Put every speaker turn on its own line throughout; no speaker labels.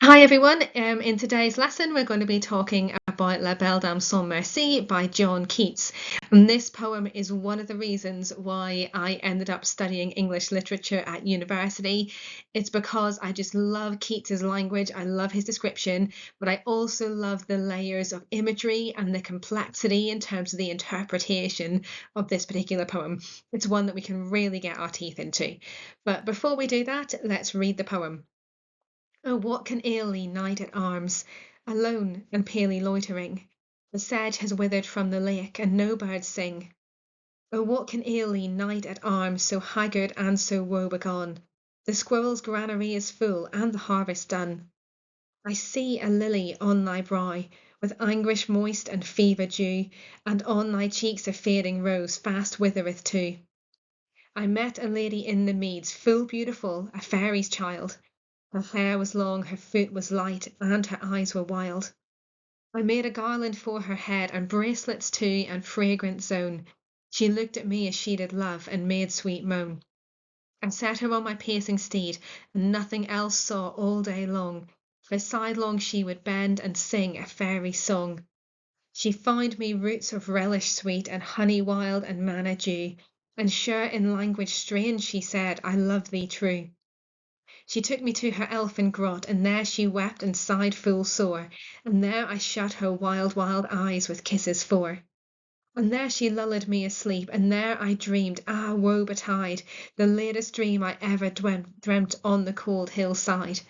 Hi everyone. In today's lesson, we're going to be talking about La Belle Dame sans Merci by John Keats. And this poem is one of the reasons why I ended up studying English literature at university. It's because I just love Keats's language. I love his description, but I also love the layers of imagery and the complexity in terms of the interpretation of this particular poem. It's one that we can really get our teeth into. But before we do that, let's read the poem. Oh, what can ail thee, knight at arms, alone and palely loitering? The sedge has withered from the lake, and no birds sing. Oh, what can ail thee, knight at arms, so haggard and so woe begone? The squirrel's granary is full, and the harvest done. I see a lily on thy brow, with anguish moist and fever dew, and on thy cheeks a fading rose fast withereth too. I met a lady in the meads, full beautiful, a fairy's child. Her hair was long, her foot was light, and her eyes were wild. I made a garland for her head, and bracelets too, and fragrant zone. She looked at me as she did love, and made sweet moan. I set her on my pacing steed, and nothing else saw all day long, for sidelong she would bend and sing a fairy song. She found me roots of relish sweet, and honey wild, and manna dew, and sure in language strange she said, I love thee true. She took me to her elfin grot, and there she wept and sighed full sore, and there I shut her wild, wild eyes with kisses for. And there she lulled me asleep, and there I dreamed, ah, woe betide, the latest dream I ever dreamt on the cold hillside.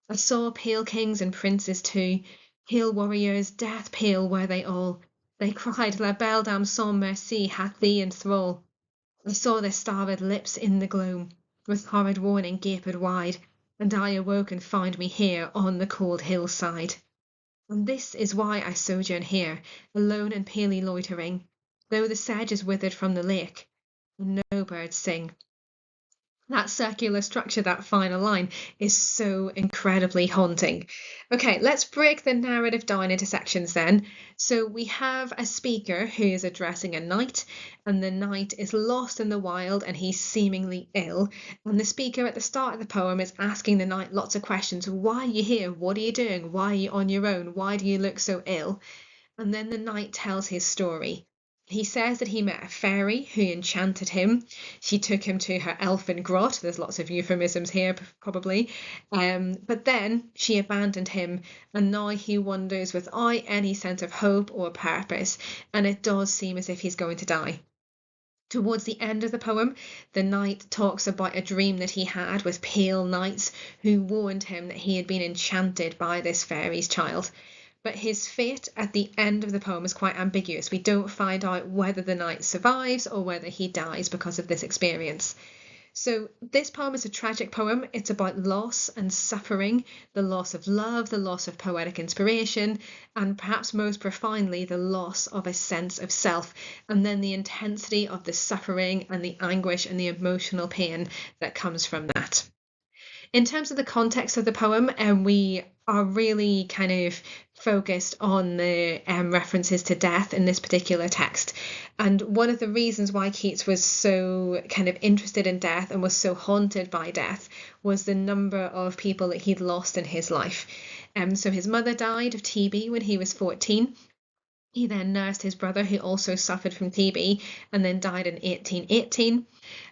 I saw pale kings and princes too, pale warriors, death pale were they all. They cried, La Belle Dame sans Merci hath thee in thrall. I saw their starved lips in the gloam, with horrid warning gaped wide, and I awoke and found me here on the cold hillside. And this is why I sojourn here, alone and palely loitering, though the sedge is withered from the lake, and no birds sing. That circular structure, that final line, is so incredibly haunting. Okay, let's break the narrative down into sections then. So we have a speaker who is addressing a knight, and the knight is lost in the wild and he's seemingly ill. And the speaker at the start of the poem is asking the knight lots of questions. Why are you here? What are you doing? Why are you on your own? Why do you look so ill? And then the knight tells his story. He says that he met a fairy who enchanted him. She took him to her elfin grot. There's lots of euphemisms here, probably. But then she abandoned him, and now he wanders without any sense of hope or purpose, and it does seem as if he's going to die. Towards the end of the poem, the knight talks about a dream that he had with pale knights who warned him that he had been enchanted by this fairy's child. But his fate at the end of the poem is quite ambiguous. We don't find out whether the knight survives or whether he dies because of this experience. So this poem is a tragic poem. It's about loss and suffering, the loss of love, the loss of poetic inspiration, and perhaps most profoundly, the loss of a sense of self, and then the intensity of the suffering and the anguish and the emotional pain that comes from that. In terms of the context of the poem, we are really kind of focused on the references to death in this particular text. And one of the reasons why Keats was so kind of interested in death and was so haunted by death was the number of people that he'd lost in his life. So his mother died of TB when he was 14. He then nursed his brother, who also suffered from TB and then died in 1818.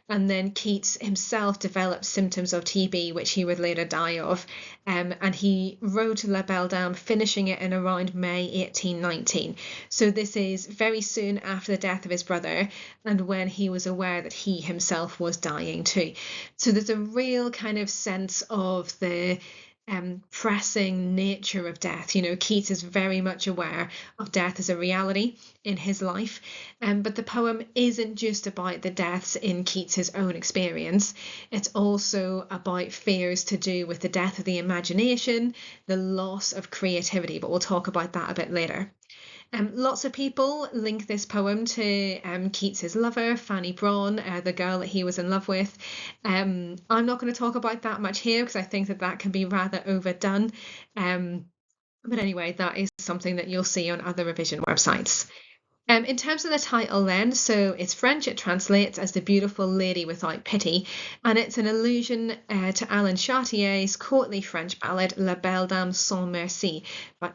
And then Keats himself developed symptoms of TB, which he would later die of. And he wrote La Belle Dame, finishing it in around May 1819. So this is very soon after the death of his brother and when he was aware that he himself was dying too. So there's a real kind of sense of the pressing nature of death. You know, Keats is very much aware of death as a reality in his life. But the poem isn't just about the deaths in Keats's own experience. It's also about fears to do with the death of the imagination, the loss of creativity, but we'll talk about that a bit later. Lots of people link this poem to Keats's lover, Fanny Brawne, the girl that he was in love with. I'm not going to talk about that much here because I think that that can be rather overdone. But anyway, that is something that you'll see on other revision websites. In terms of the title, then, so it's French, it translates as The Beautiful Lady Without Pity, and it's an allusion to Alain Chartier's courtly French ballad La Belle Dame sans Merci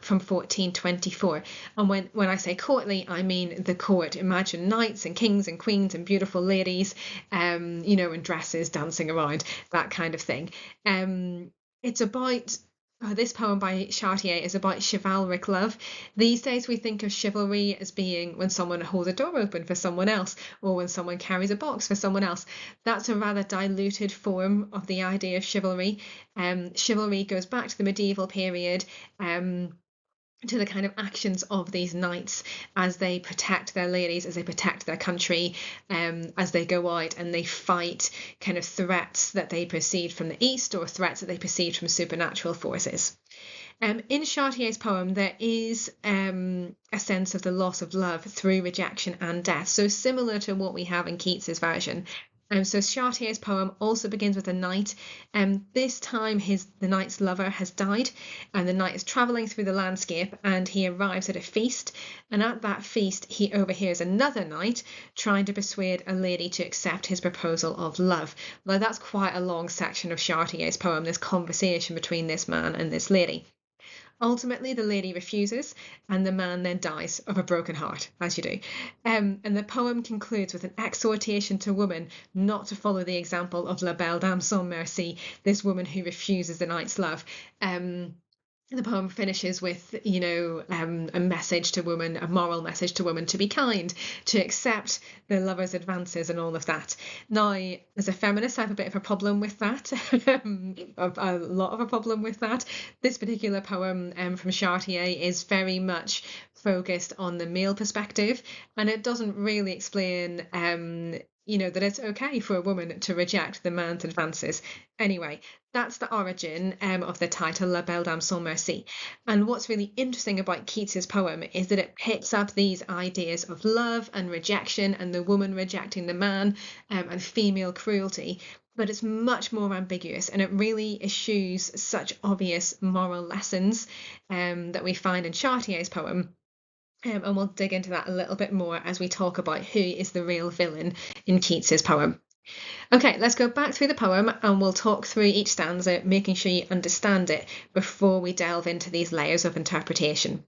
from 1424. And when I say courtly, I mean the court. Imagine knights and kings and queens and beautiful ladies, in dresses dancing around, that kind of thing. It's about this poem by Chartier is about chivalric love. These days, we think of chivalry as being when someone holds a door open for someone else or when someone carries a box for someone else. That's a rather diluted form of the idea of chivalry. Chivalry goes back to the medieval period. To the kind of actions of these knights as they protect their ladies, as they protect their country, as they go out and they fight kind of threats that they perceived from the east or threats that they perceived from supernatural forces. In Chartier's poem, there is a sense of the loss of love through rejection and death, so similar to what we have in Keats's version. So Chartier's poem also begins with a knight. This time the knight's lover has died, and the knight is travelling through the landscape, and he arrives at a feast. And at that feast, he overhears another knight trying to persuade a lady to accept his proposal of love. Now that's quite a long section of Chartier's poem, this conversation between this man and this lady. Ultimately, the lady refuses, and the man then dies of a broken heart, as you do. And the poem concludes with an exhortation to women not to follow the example of La Belle Dame sans Merci, this woman who refuses the knight's love. The poem finishes with, a message to women, a moral message to women to be kind, to accept the lover's advances and all of that. Now, as a feminist, I have a bit of a problem with that, a lot of a problem with that. This particular poem from Chartier is very much focused on the male perspective, and it doesn't really explain that it's okay for a woman to reject the man's advances. Anyway, that's the origin of the title La Belle Dame sans Merci. And what's really interesting about Keats's poem is that it picks up these ideas of love and rejection and the woman rejecting the man and female cruelty, but it's much more ambiguous, and it really eschews such obvious moral lessons that we find in Chartier's poem. And we'll dig into that a little bit more as we talk about who is the real villain in Keats's poem. Okay, let's go back through the poem and we'll talk through each stanza, making sure you understand it before we delve into these layers of interpretation.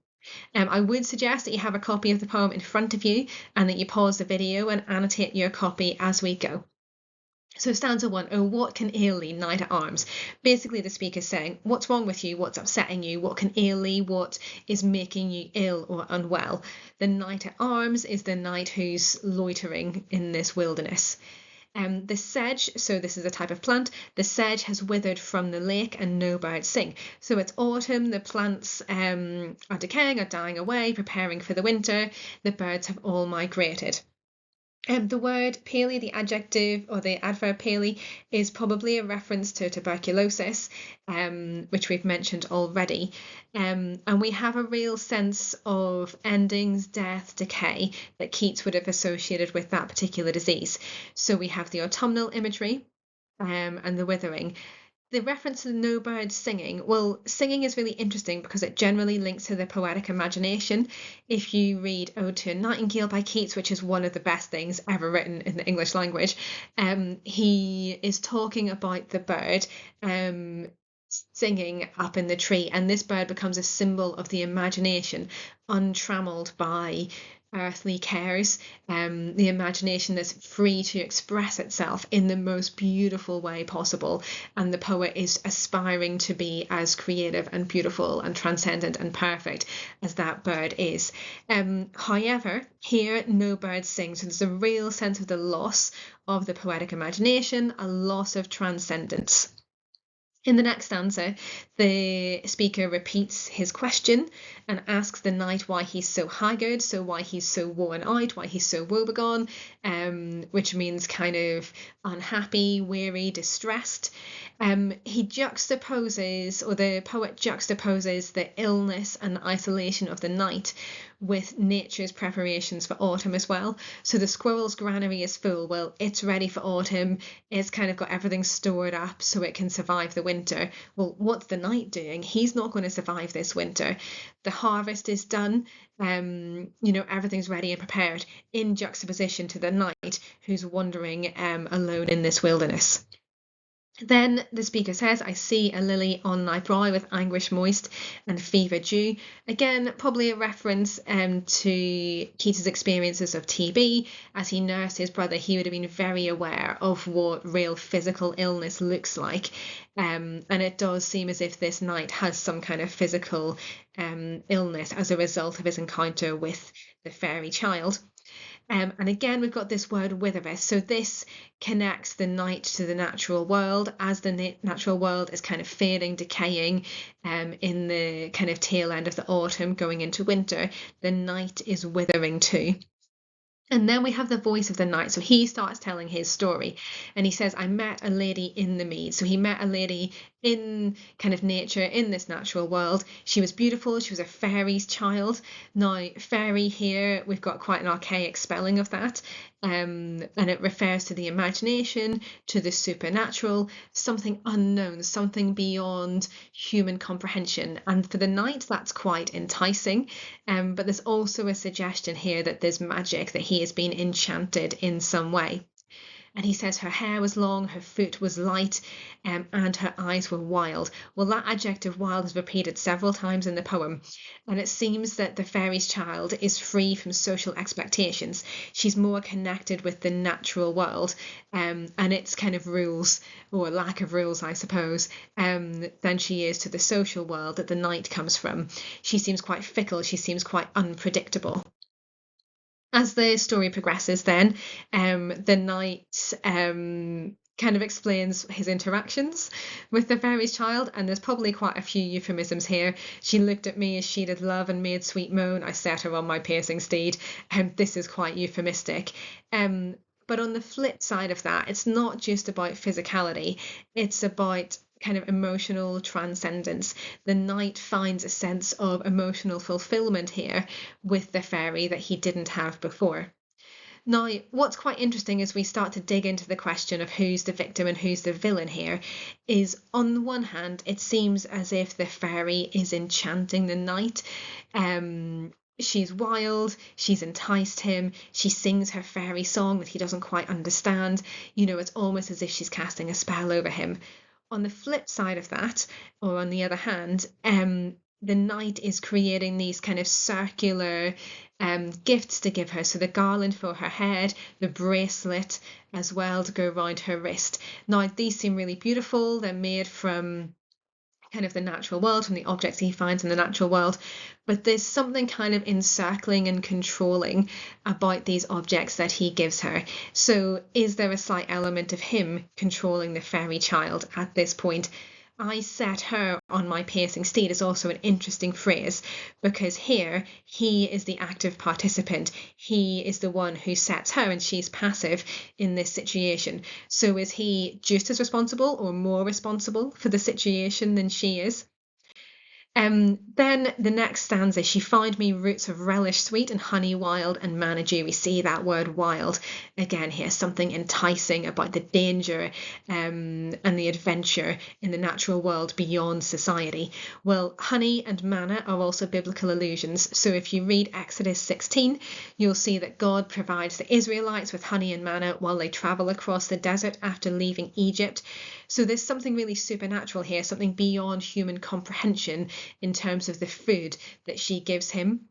I would suggest that you have a copy of the poem in front of you and that you pause the video and annotate your copy as we go. So stanza 1, oh, what can ail thee, knight at arms? Basically, the speaker's saying, what's wrong with you? What's upsetting you? What can ail thee? What is making you ill or unwell? The knight at arms is the knight who's loitering in this wilderness. The sedge, so this is a type of plant, the sedge has withered from the lake and no birds sing. So it's autumn, the plants are decaying, are dying away, preparing for the winter, the birds have all migrated. The word paly, the adjective or the adverb paly, is probably a reference to tuberculosis, which we've mentioned already. And we have a real sense of endings, death, decay that Keats would have associated with that particular disease. So we have the autumnal imagery and the withering. The reference to the no birds singing, well, singing is really interesting because it generally links to the poetic imagination. If you read Ode to a Nightingale by Keats, which is one of the best things ever written in the English language, he is talking about the bird singing up in the tree, and this bird becomes a symbol of the imagination, untrammeled by earthly cares, the imagination that's free to express itself in the most beautiful way possible, and the poet is aspiring to be as creative and beautiful and transcendent and perfect as that bird is. However, here no bird sings, so there's a real sense of the loss of the poetic imagination, a loss of transcendence. In the next stanza, the speaker repeats his question and asks the knight why he's so haggard, so why he's so worn out, why he's so woebegone, which means kind of unhappy, weary, distressed. He juxtaposes, or the poet juxtaposes, the illness and isolation of the knight with nature's preparations for autumn as well. So the squirrel's granary is full. Well, it's ready for autumn. It's kind of got everything stored up so it can survive the winter. Well, what's the knight doing? He's not going to survive this winter. The harvest is done. Everything's ready and prepared, in juxtaposition to the knight who's wandering alone in this wilderness. Then the speaker says, I see a lily on thy brow with anguish moist and fever dew. Again, probably a reference to Keats's experiences of TB. As he nursed his brother, he would have been very aware of what real physical illness looks like. And it does seem as if this knight has some kind of physical illness as a result of his encounter with the fairy child. And again, we've got this word withereth. So this connects the night to the natural world, as the natural world is kind of fading, decaying in the kind of tail end of the autumn, going into winter. The night is withering too. And then we have the voice of the knight. So he starts telling his story and he says, I met a lady in the mead. So he met a lady in kind of nature, in this natural world. She was beautiful. She was a fairy's child. Now, fairy here, we've got quite an archaic spelling of that. And it refers to the imagination, to the supernatural, something unknown, something beyond human comprehension. And for the knight, that's quite enticing. But there's also a suggestion here that there's magic, that he has been enchanted in some way. And he says her hair was long, her foot was light, and her eyes were wild. Well, that adjective wild is repeated several times in the poem, and it seems that the fairy's child is free from social expectations. She's more connected with the natural world and its kind of rules, or lack of rules, I suppose, than she is to the social world that the knight comes from. She seems quite fickle, she seems quite unpredictable. As the story progresses, then the knight kind of explains his interactions with the fairy's child, and there's probably quite a few euphemisms here. She looked at me as she did love and made sweet moan. I set her on my piercing steed. This is quite euphemistic. But on the flip side of that, it's not just about physicality. It's about kind of emotional transcendence. The knight finds a sense of emotional fulfillment here with the fairy that he didn't have before. Now, what's quite interesting as we start to dig into the question of who's the victim and who's the villain here is, on the one hand, it seems as if the fairy is enchanting the knight. She's wild, she's enticed him, she sings her fairy song that he doesn't quite understand. It's almost as if she's casting a spell over him. On the flip side of that, or on the other hand, the knight is creating these kind of circular gifts to give her. So the garland for her head, the bracelet as well to go around her wrist. Now, these seem really beautiful. They're made from kind of the natural world, from the objects he finds in the natural world, but there's something kind of encircling and controlling about these objects that he gives her. So is there a slight element of him controlling the fairy child at this point? I set her on my piercing steed is also an interesting phrase, because here he is the active participant. He is the one who sets her and she's passive in this situation. So is he just as responsible or more responsible for the situation than she is? Then the next stanza, she found me roots of relish sweet and honey wild and manna dew. We see that word wild again here, something enticing about the danger and the adventure in the natural world beyond society. Well, honey and manna are also biblical allusions. So if you read Exodus 16, you'll see that God provides the Israelites with honey and manna while they travel across the desert after leaving Egypt. So there's something really supernatural here, something beyond human comprehension in terms of the food that she gives him.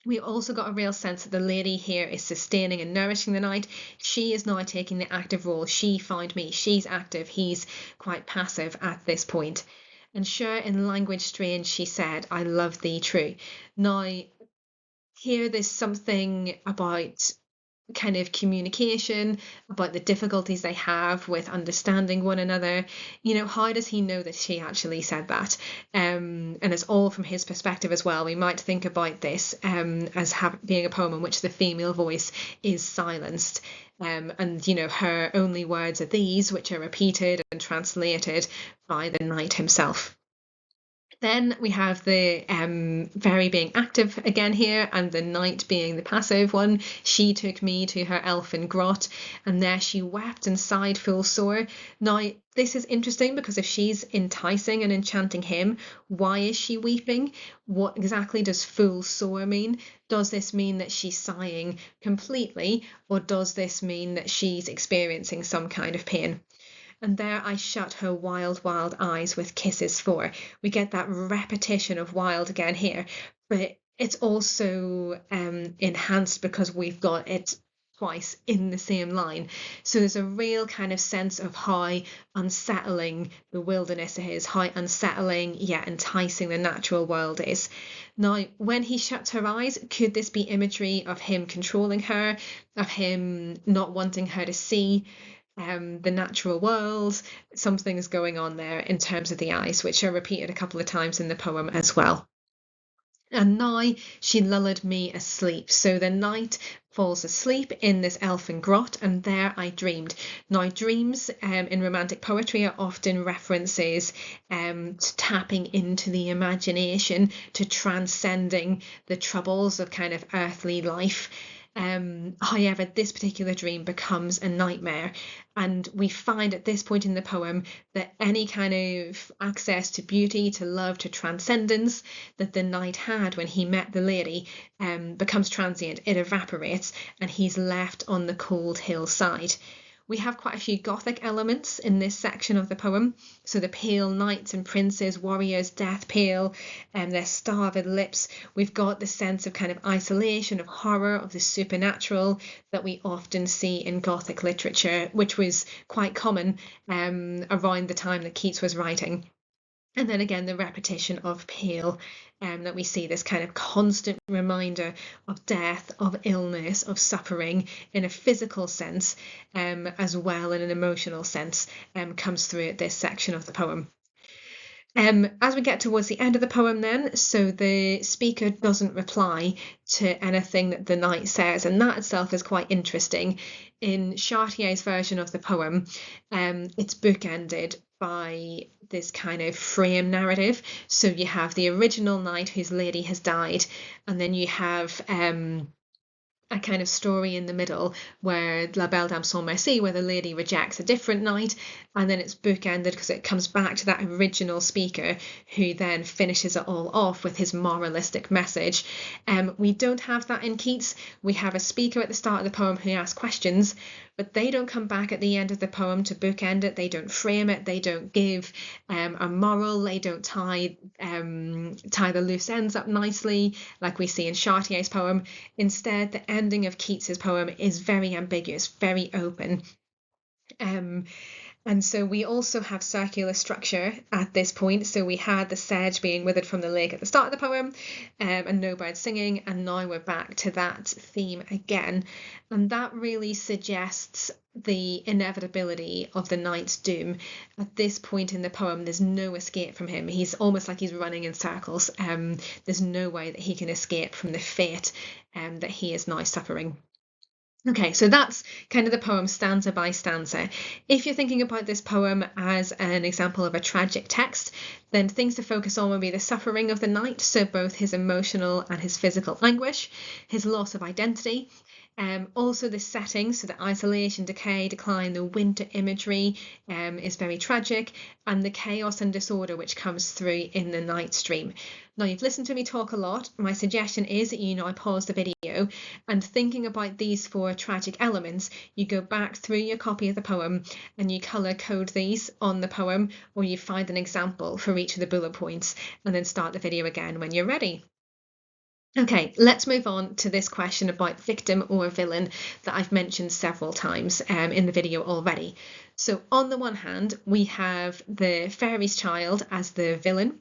We also got a real sense that the lady here is sustaining and nourishing the knight. She is now taking the active role. She found me. She's active. He's quite passive at this point. And sure, in language strange, she said, I love thee true. Now, here there's something about kind of communication, about the difficulties they have with understanding one another. How does he know that she actually said that? And it's all from his perspective as well. We might think about this as being a poem in which the female voice is silenced. And her only words are these, which are repeated and translated by the knight himself. Then we have the fairy being active again here, and the knight being the passive one. She took me to her elfin grot, and there she wept and sighed full sore. Now, this is interesting because if she's enticing and enchanting him, why is she weeping? What exactly does full sore mean? Does this mean that she's sighing completely, or does this mean that she's experiencing some kind of pain? And there I shut her wild, wild eyes with kisses for. We get that repetition of wild again here, but it's also enhanced because we've got it twice in the same line. So there's a real kind of sense of how unsettling the wilderness is, how unsettling yet enticing the natural world is. Now, when he shuts her eyes, could this be imagery of him controlling her, of him not wanting her to see the natural world? Something's going on there in terms of the eyes, which are repeated a couple of times in the poem as well. And now she lulled me asleep. So the knight falls asleep in this elfin grot, and there I dreamed. Now, dreams in romantic poetry are often references to tapping into the imagination, to transcending the troubles of kind of earthly life. However, this particular dream becomes a nightmare, and we find at this point in the poem that any kind of access to beauty, to love, to transcendence that the knight had when he met the lady becomes transient. It evaporates, and he's left on the cold hillside. We have quite a few Gothic elements in this section of the poem. So the pale knights and princes, warriors, death pale, and their starved lips. We've got the sense of kind of isolation, of horror, of the supernatural that we often see in Gothic literature, which was quite common around the time that Keats was writing. And then again, the repetition of pale, that we see this kind of constant reminder of death, of illness, of suffering in a physical sense, as well in an emotional sense, comes through at this section of the poem. As we get towards the end of the poem then, so the speaker doesn't reply to anything that the knight says, and that itself is quite interesting. In Chartier's version of the poem, it's bookended by this kind of frame narrative. So you have the original knight whose lady has died, and then you have a kind of story in the middle where La Belle Dame sans Merci, where the lady rejects a different knight, and then it's bookended because it comes back to that original speaker who then finishes it all off with his moralistic message. We don't have that in Keats. We have a speaker at the start of the poem who asks questions, but they don't come back at the end of the poem to bookend it. They don't frame it. They don't give a moral. They don't tie the loose ends up nicely like we see in Chartier's poem. Instead, the ending of Keats's poem is very ambiguous, very open. And so we also have circular structure at this point. So we had the sedge being withered from the lake at the start of the poem, and no birds singing, and now we're back to that theme again. And that really suggests the inevitability of the knight's doom. At this point in the poem, there's no escape from him. He's almost like he's running in circles. There's no way that he can escape from the fate that he is now suffering. Okay, so that's kind of the poem stanza by stanza. If you're thinking about this poem as an example of a tragic text, then things to focus on will be the suffering of the knight, so both his emotional and his physical anguish, his loss of identity, also the setting, so the isolation, decay, decline, the winter imagery is very tragic, and the chaos and disorder which comes through in the knight's dream. Now, you've listened to me talk a lot. My suggestion is that you now pause the video, and thinking about these four tragic elements, you go back through your copy of the poem and you colour code these on the poem, or you find an example for each of the bullet points, and then start the video again when you're ready. Okay, let's move on to this question about victim or villain that I've mentioned several times in the video already. So on the one hand, we have the fairy's child as the villain.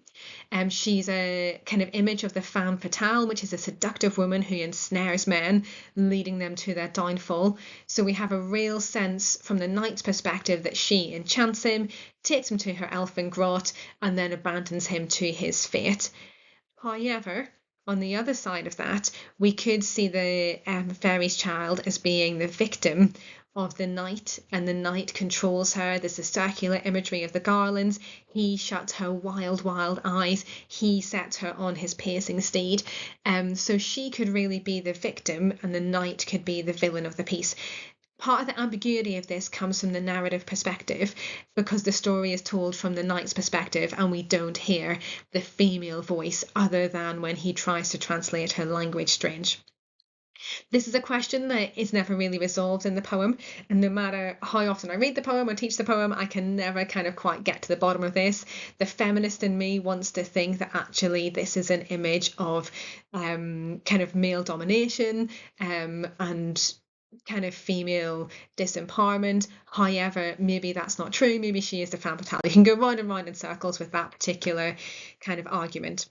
She's a kind of image of the femme fatale, which is a seductive woman who ensnares men, leading them to their downfall. So we have a real sense from the knight's perspective that she enchants him, takes him to her elfin grot, and then abandons him to his fate. However, on the other side of that, we could see the fairy's child as being the victim of the knight, and the knight controls her. There's a circular imagery of the garlands. He shuts her wild, wild eyes. He sets her on his pacing steed. So she could really be the victim, and the knight could be the villain of the piece. Part of the ambiguity of this comes from the narrative perspective, because the story is told from the knight's perspective and we don't hear the female voice other than when he tries to translate her language strange. This is a question that is never really resolved in the poem, and no matter how often I read the poem or teach the poem, I can never kind of quite get to the bottom of this. The feminist in me wants to think that actually this is an image of kind of male domination and kind of female disempowerment. However, maybe that's not true. Maybe she is the femme fatale. You can go round and round in circles with that particular kind of argument.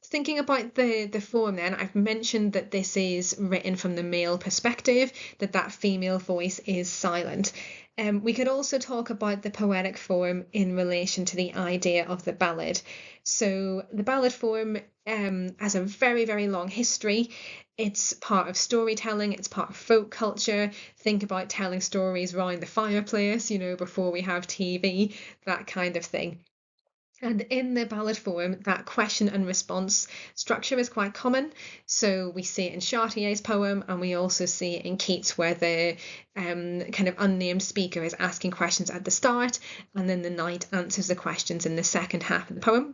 Thinking about the form then, I've mentioned that this is written from the male perspective, that female voice is silent. We could also talk about the poetic form in relation to the idea of the ballad. So the ballad form has a very, very long history. It's part of storytelling, it's part of folk culture. Think about telling stories around the fireplace, before we have TV, that kind of thing. And in the ballad form, that question and response structure is quite common. So we see it in Chartier's poem, and we also see it in Keats, where the kind of unnamed speaker is asking questions at the start, and then the knight answers the questions in the second half of the poem.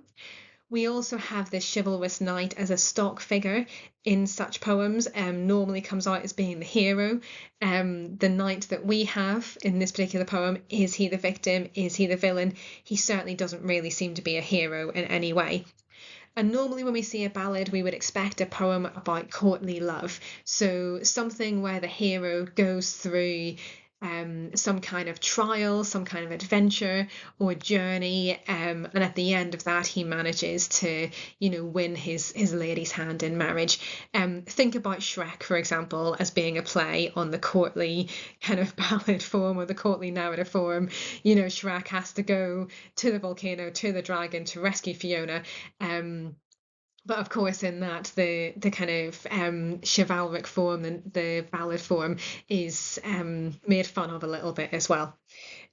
We also have this chivalrous knight as a stock figure in such poems, normally comes out as being the hero. The knight that we have in this particular poem, is he the victim? Is he the villain? He certainly doesn't really seem to be a hero in any way. And normally when we see a ballad, we would expect a poem about courtly love. So something where the hero goes through some kind of trial, some kind of adventure or journey, and at the end of that he manages to win his lady's hand in marriage. Think about Shrek, for example, as being a play on the courtly kind of ballad form or the courtly narrative form. Shrek has to go to the volcano, to the dragon, to rescue Fiona. But of course, in that the kind of chivalric form and the ballad form is made fun of a little bit as well.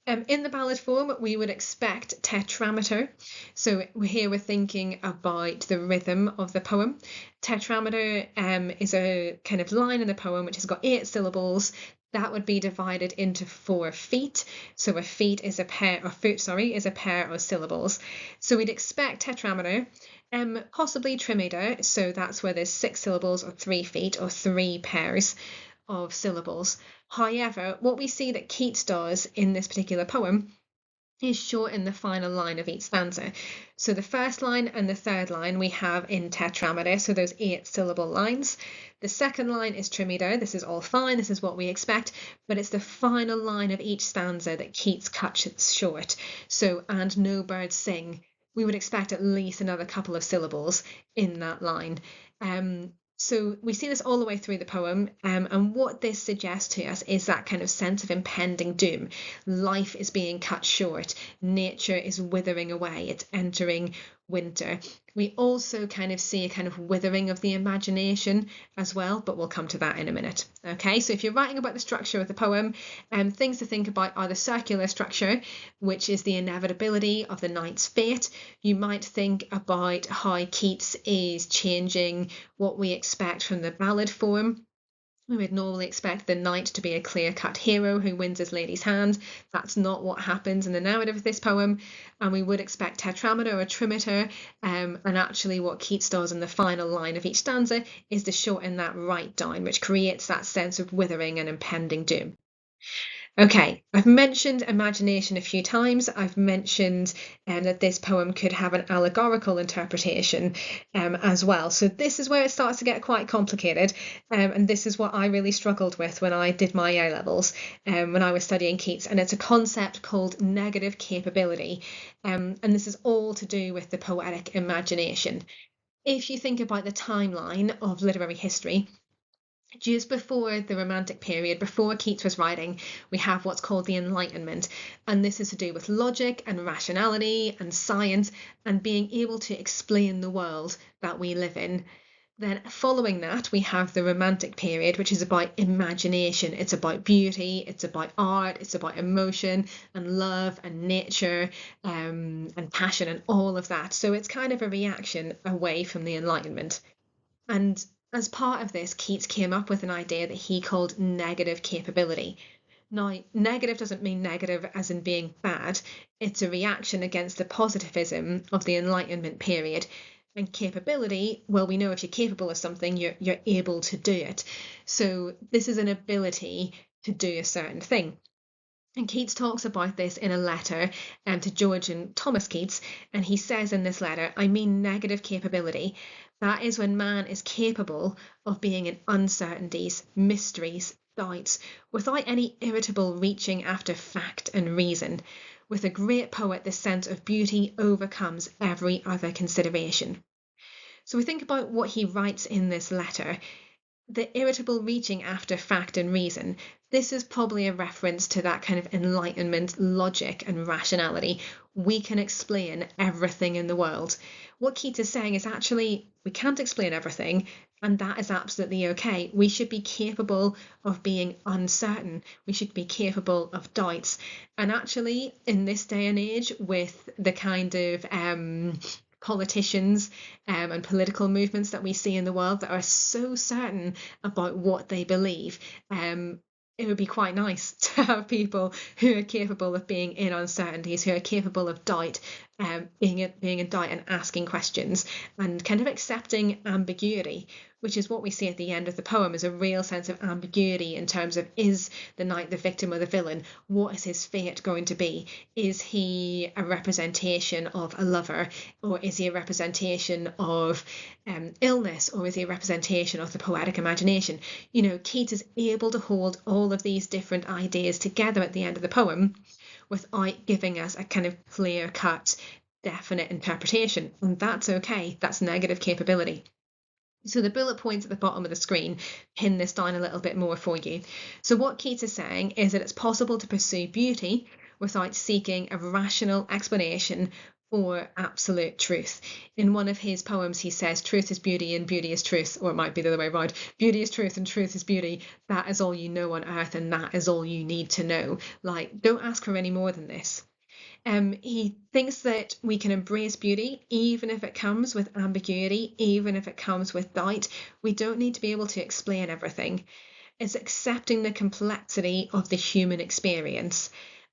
In the ballad form, we would expect tetrameter. So here we're thinking about the rhythm of the poem. Tetrameter is a kind of line in the poem which has got 8 syllables. That would be divided into 4 feet. So a feet is a pair of is a pair of syllables. So we'd expect tetrameter. Possibly trimeter, so that's where there's 6 syllables or 3 feet or 3 pairs of syllables. However, what we see that Keats does in this particular poem is shorten the final line of each stanza. So the first line and the third line we have in tetrameter, so those 8 syllable lines. The second line is trimeter. This is all fine, this is what we expect, but it's the final line of each stanza that Keats cuts short. So, and no birds sing. We would expect at least another couple of syllables in that line. So we see this all the way through the poem, and what this suggests to us is that kind of sense of impending doom. Life is being cut short, nature is withering away, it's entering winter. We also kind of see a kind of withering of the imagination as well, but we'll come to that in a minute. Okay, so if you're writing about the structure of the poem, things to think about are the circular structure, which is the inevitability of the knight's fate. You might think about how Keats is changing what we expect from the ballad form. We would normally expect the knight to be a clear-cut hero who wins his lady's hand. That's not what happens in the narrative of this poem. And we would expect tetrameter or trimeter. And actually what Keats does in the final line of each stanza is to shorten that right down, which creates that sense of withering and impending doom. Okay, I've mentioned imagination a few times. I've mentioned that this poem could have an allegorical interpretation as well. So this is where it starts to get quite complicated. And this is what I really struggled with when I did my A-levels, when I was studying Keats. And it's a concept called negative capability. And this is all to do with the poetic imagination. If you think about the timeline of literary history, just before the Romantic period, before Keats was writing, we have what's called the Enlightenment, and this is to do with logic and rationality and science and being able to explain the world that we live in. Then following that, we have the Romantic period, which is about imagination. It's about beauty, it's about art, it's about emotion and love and nature, and passion and all of that. So it's kind of a reaction away from the Enlightenment. And as part of this, Keats came up with an idea that he called negative capability. Now, negative doesn't mean negative as in being bad. It's a reaction against the positivism of the Enlightenment period. And capability, well, we know if you're capable of something, you're able to do it. So this is an ability to do a certain thing. And Keats talks about this in a letter to George and Thomas Keats, and he says in this letter, I mean negative capability. That is when man is capable of being in uncertainties, mysteries, doubts, without any irritable reaching after fact and reason. With a great poet, the sense of beauty overcomes every other consideration. So we think about what he writes in this letter. The irritable reaching after fact and reason. This is probably a reference to that kind of Enlightenment logic and rationality. We can explain everything in the world. What Keats is saying is actually we can't explain everything, and that is absolutely okay. We should be capable of being uncertain. We should be capable of doubts. And actually, in this day and age, with the kind of politicians and political movements that we see in the world that are so certain about what they believe, it would be quite nice to have people who are capable of being in uncertainties, who are capable of doubt, being in doubt and asking questions and kind of accepting ambiguity, which is what we see at the end of the poem, is a real sense of ambiguity in terms of, is the knight the victim or the villain? What is his fate going to be? Is he a representation of a lover, or is he a representation of illness, or is he a representation of the poetic imagination? You know, Keats is able to hold all of these different ideas together at the end of the poem without giving us a kind of clear cut, definite interpretation. And that's okay. That's negative capability. So the bullet points at the bottom of the screen pin this down a little bit more for you. So what Keats is saying is that it's possible to pursue beauty without seeking a rational explanation for absolute truth. In one of his poems, he says, truth is beauty and beauty is truth, or it might be the other way around. Beauty is truth and truth is beauty. That is all you know on earth, and that is all you need to know. Like, don't ask for any more than this. He thinks that we can embrace beauty even if it comes with ambiguity, even if it comes with doubt. We don't need to be able to explain everything. It's accepting the complexity of the human experience.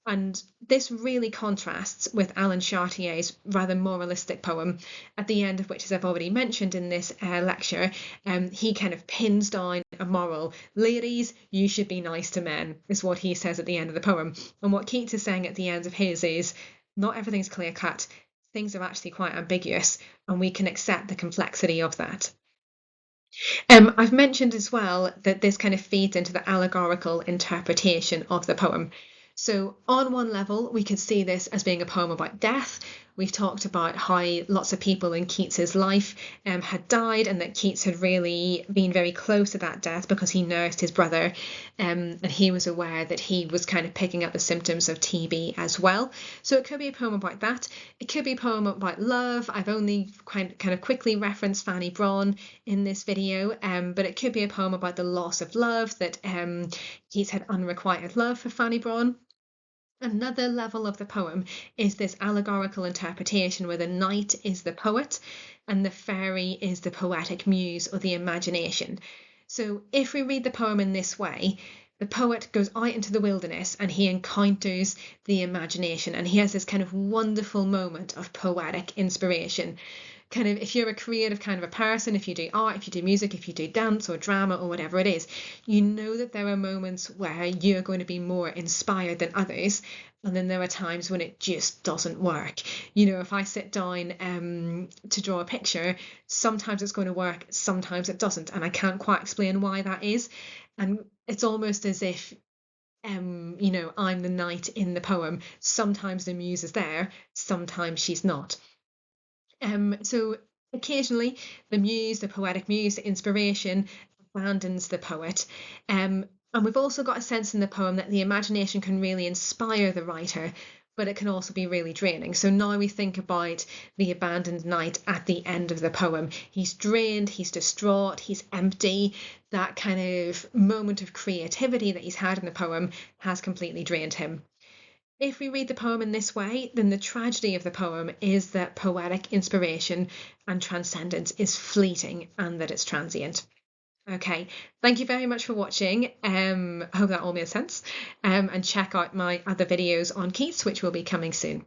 And this really contrasts with Alan Chartier's rather moralistic poem, at the end of which, as I've already mentioned in this lecture, he kind of pins down a moral. Ladies, you should be nice to men, is what he says at the end of the poem. And what Keats is saying at the end of his is, not everything's clear cut. Things are actually quite ambiguous, and we can accept the complexity of that. I've mentioned as well that this kind of feeds into the allegorical interpretation of the poem. So on one level, we could see this as being a poem about death. We've talked about how lots of people in Keats's life had died, and that Keats had really been very close to that death because he nursed his brother, and he was aware that he was kind of picking up the symptoms of TB as well. So it could be a poem about that. It could be a poem about love. I've only kind of quickly referenced Fanny Brawne in this video, but it could be a poem about the loss of love, that Keats had unrequited love for Fanny Brawne. Another level of the poem is this allegorical interpretation where the knight is the poet and the fairy is the poetic muse or the imagination. So if we read the poem in this way, the poet goes out into the wilderness and he encounters the imagination, and he has this kind of wonderful moment of poetic inspiration. Kind of, if you're a creative kind of a person, if you do art, if you do music, if you do dance or drama or whatever it is, you know that there are moments where you're going to be more inspired than others, and then there are times when it just doesn't work. You know, if I sit down to draw a picture, sometimes it's going to work, sometimes it doesn't, and I can't quite explain why that is. And it's almost as if you know, I'm the knight in the poem. Sometimes the muse is there, sometimes she's not. So occasionally the muse, the poetic muse, the inspiration abandons the poet. And we've also got a sense in the poem that the imagination can really inspire the writer, but it can also be really draining. So now we think about the abandoned knight at the end of the poem. He's drained, he's distraught, he's empty. That kind of moment of creativity that he's had in the poem has completely drained him. If we read the poem in this way, then the tragedy of the poem is that poetic inspiration and transcendence is fleeting and that it's transient. Okay, thank you very much for watching. I hope that all made sense. And check out my other videos on Keats, which will be coming soon.